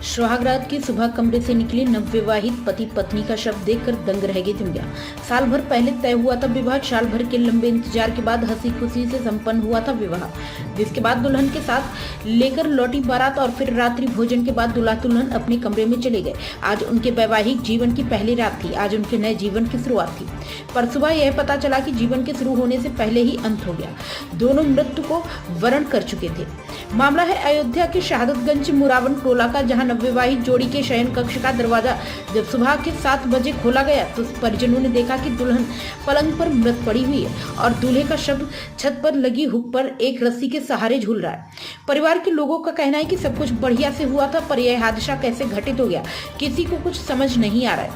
सुहाग रात की सुबह कमरे से निकले नवविवाहित पति पत्नी का शव देखकर दंग रह गई दुनिया। साल भर पहले तय हुआ था विवाह। साल भर के लंबे इंतजार के बाद हंसी खुशी से संपन्न हुआ था विवाह, जिसके बाद दुल्हन के साथ लेकर लौटी बारात और फिर रात्रि भोजन के बाद दूल्हा दुल्हन अपने कमरे में चले गए। आज उनके वैवाहिक जीवन की पहली रात थी। आज उनके नए जीवन की शुरुआत थी। पर सुबह यह पता चला कि जीवन के शुरू होने से पहले ही अंत हो गया। दोनों मृत्यु को वरण कर चुके थे। मामला है अयोध्या के शहादतगंज मुरावन टोला का, जहां नवविवाहित जोड़ी के शयन कक्ष का दरवाजा जब सुबह के 7 बजे खोला गया तो परिजनों ने देखा कि दुल्हन पलंग पर मृत पड़ी हुई है और दूल्हे का शव छत पर लगी हुक पर एक रस्सी के सहारे झूल रहा है। परिवार के लोगों का कहना है कि सब कुछ बढ़िया से हुआ था, पर यह हादसा कैसे घटित हो गया किसी को कुछ समझ नहीं आ रहा है।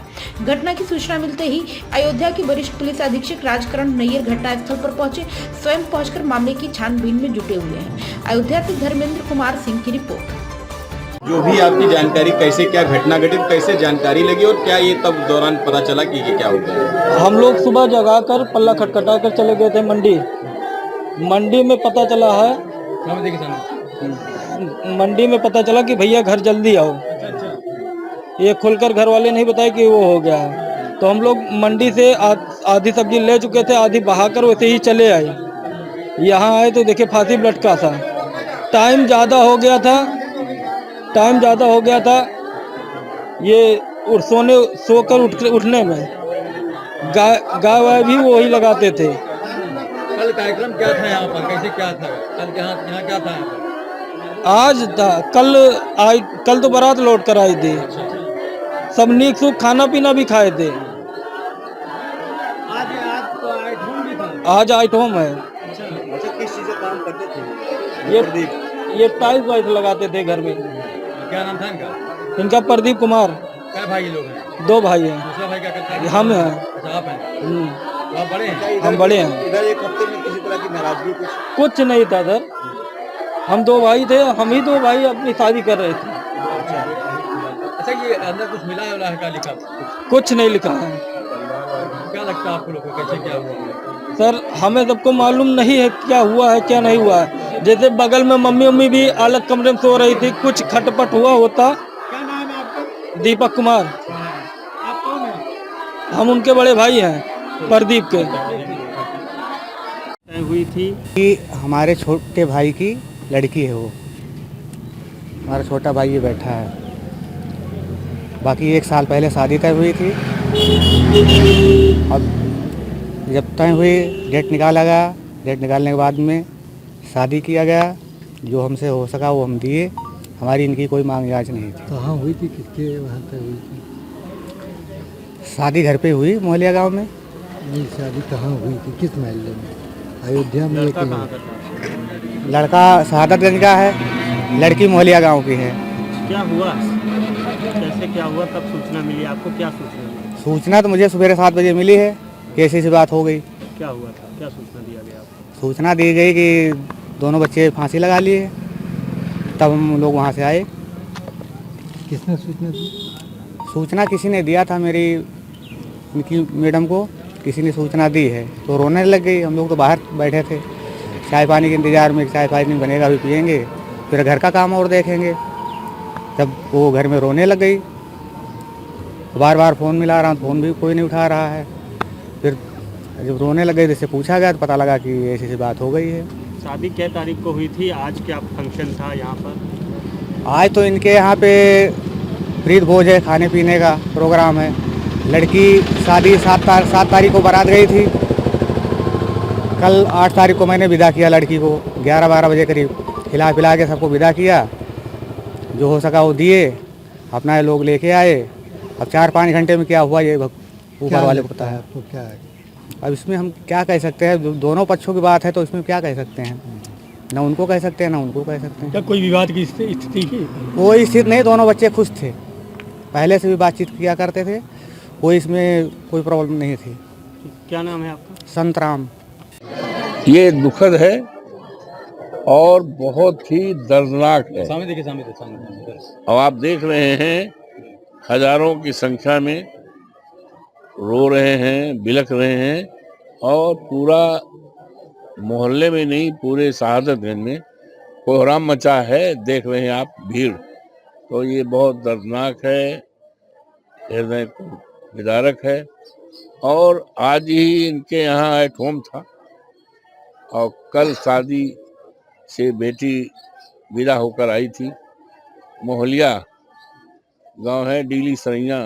घटना की सूचना मिलते ही अयोध्या के वरिष्ठ पुलिस अधीक्षक राजकरण नैयर घटनास्थल पर पहुंचे। स्वयं पहुंचकर मामले की छानबीन में जुटे हुए हैं। अयोध्या से धर्मेंद्र कुमार सिंह की रिपोर्ट। जो भी आपकी जानकारी, कैसे क्या घटना घटित, कैसे जानकारी लगी और क्या ये तब दौरान पता चला कि ये क्या हो गया? हम लोग सुबह जगा कर पल्ला खटखटा कर चले गए थे मंडी में पता चला है, मंडी में पता चला कि भैया घर जल्दी आओ। ये खुलकर घर वाले नहीं बताए कि वो हो गया है। तो हम लोग मंडी से आधी सब्जी ले चुके थे, आधी बहाकर वैसे ही चले आए। यहाँ आए तो देखे फांसी लटका था। टाइम ज़्यादा हो गया था ये सोकर उठने में। गाय वाय भी वही लगाते थे। कल कार्यक्रम क्या था यहाँ पर, कैसे क्या था कल यहाँ क्या था? आज था, कल तो बारात लौट कर आई थी। सब नीक सुख खाना पीना भी खाए थे। आज आइटम है। अच्छा, किस चीज़ का काम करते थे? ये टाइल्स वाइल्स लगाते थे घर में। क्या नाम था इनका? इनका प्रदीप कुमार। क्या भाई लोग हैं? 2 भाई हैं। दूसरा भाई क्या करता है? हम हैं। अच्छा, आप हैं। आप बड़े हैं? हम बड़े हैं। इधर एक हफ्ते में किसी तरह की नाराजगी कुछ नहीं था सर। हम 2 भाई थे, हम ही 2 भाई अपनी शादी कर रहे थे। अच्छा, ये अंदर कुछ मिला है क्या लिखा? कुछ नहीं लिखा है क्या लगता है आपको लोगों को, कैसे क्या हुआ? सर। हमें सबको मालूम नहीं है क्या हुआ है क्या नहीं हुआ है। जैसे बगल में मम्मी भी अलग कमरे में सो रही थी, कुछ खटपट हुआ होता। क्या नाम है आपका? दीपक कुमार। आप कौन हैं? हम उनके बड़े भाई हैं, प्रदीप के। हुई थी कि हमारे छोटे भाई की लड़की है वो। हमारा छोटा भाई ये बैठा है। बाकी 1 साल पहले शादी तय हुई थी। अब जब तय हुई, डेट निकाला गया। डेट निकालने के बाद में शादी किया गया। जो हमसे हो सका वो हम दिए। हमारी इनकी कोई मांग जांच नहीं थी। कहाँ हुई थी, किसके वहाँ पे हुई थी? शादी घर पे हुई, मोहलिया गांव में। नहीं, शादी कहाँ हुई थी, किस महल्ले में? अयोध्या में? लड़का कहाँ का था? लड़का शहादतगंज का है, लड़की मोहलिया गांव की है। क्या हुआ, कैसे क्या हुआ, कब सूचना मिली आपको, क्या सूचना मिली? सूचना तो मुझे सुबह 7 बजे मिली है कि ऐसी सी बात हो गई। क्या हुआ था, क्या सूचना दिया गया आपको? सूचना दी गई कि दोनों बच्चे फांसी लगा लिए। तब हम लोग वहाँ से आए। किसने सूचना दी? सूचना किसी ने दिया था, मेरी इनकी मैडम को किसी ने सूचना दी है। तो रोने लग गई। हम लोग तो बाहर बैठे थे चाय पानी के इंतज़ार में, चाय पानी बनेगा अभी पियेंगे, फिर घर का काम और देखेंगे। जब वो घर में रोने लग गई, बार बार फ़ोन मिला रहा हूँ, फ़ोन भी कोई नहीं उठा रहा है। फिर जब रोने लग गई तो इससे पूछा गया तो पता लगा कि ऐसी सी बात हो गई है। शादी क्या तारीख को हुई थी, आज क्या फंक्शन था यहाँ पर? आज तो इनके यहाँ पे प्रीत भोज है, खाने पीने का प्रोग्राम है। लड़की शादी 7 तारीख को बारात गई थी। कल 8 तारीख को मैंने विदा किया लड़की को 11-12 बजे करीब। खिला पिला के सबको विदा किया। जो हो सका वो दिए, अपना ये लोग लेके आए। अब 4-5 घंटे में क्या हुआ ये ऊपर वाले को पता है। आपको क्या है? अब इसमें हम क्या कह सकते हैं, दोनों पक्षों की बात है तो इसमें क्या कह सकते हैं। ना उनको कह सकते हैं ना उनको कह सकते हैं। क्या कोई विवाद की स्थिति थी? कोई स्थिति नहीं, दोनों बच्चे खुश थे, पहले से भी बातचीत किया करते थे। कोई इसमें कोई प्रॉब्लम नहीं थी। क्या नाम है आपका? संतराम। ये दुखद है और बहुत ही दर्दनाक है। सामने देखिए, सामने। अब आप देख रहे हैं हजारों की संख्या में रो रहे हैं, बिलख रहे हैं और पूरा मोहल्ले में नहीं, पूरे शहादतगंज में कोहराम मचा है। देख रहे हैं आप भीड़, तो ये बहुत दर्दनाक है, हृदय को विदारक है। और आज ही इनके यहाँ एट होम था और कल शादी से बेटी विदा होकर आई थी। मोहलिया गांव है, डीली सरैया,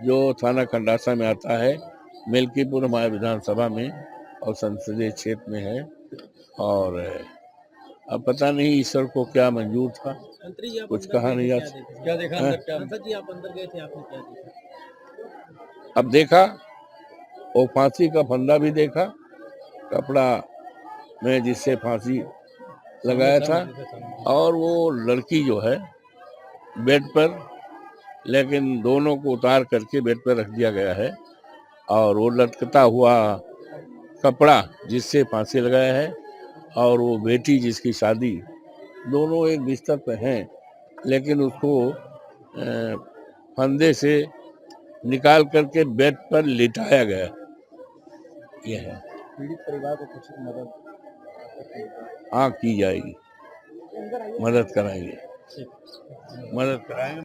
जो थाना खंडासा में आता है, मिल्कीपुर हमारे विधानसभा में और संसदीय क्षेत्र में है। और अब पता नहीं ईश्वर को क्या मंजूर था, कुछ कहा नहीं जा सकता। क्या देखा अंदर, क्या जी आप अंदर गए थे, आपने क्या देखा? अब देखा वो फांसी का फंदा भी देखा, कपड़ा में जिससे फांसी लगाया था, और वो लड़की जो है बेड पर, लेकिन दोनों को उतार करके बेड पर रख दिया गया है। और वो लटकता हुआ कपड़ा जिससे फांसी लगाया है, और वो बेटी जिसकी शादी, दोनों एक बिस्तर पर हैं, लेकिन उसको फंदे से निकाल करके बेड पर लिटाया गया। यह है। पीड़ित परिवार को कुछ मदद हाँ, की जाएगी, मदद कराएंगे, मदद कराएंगे।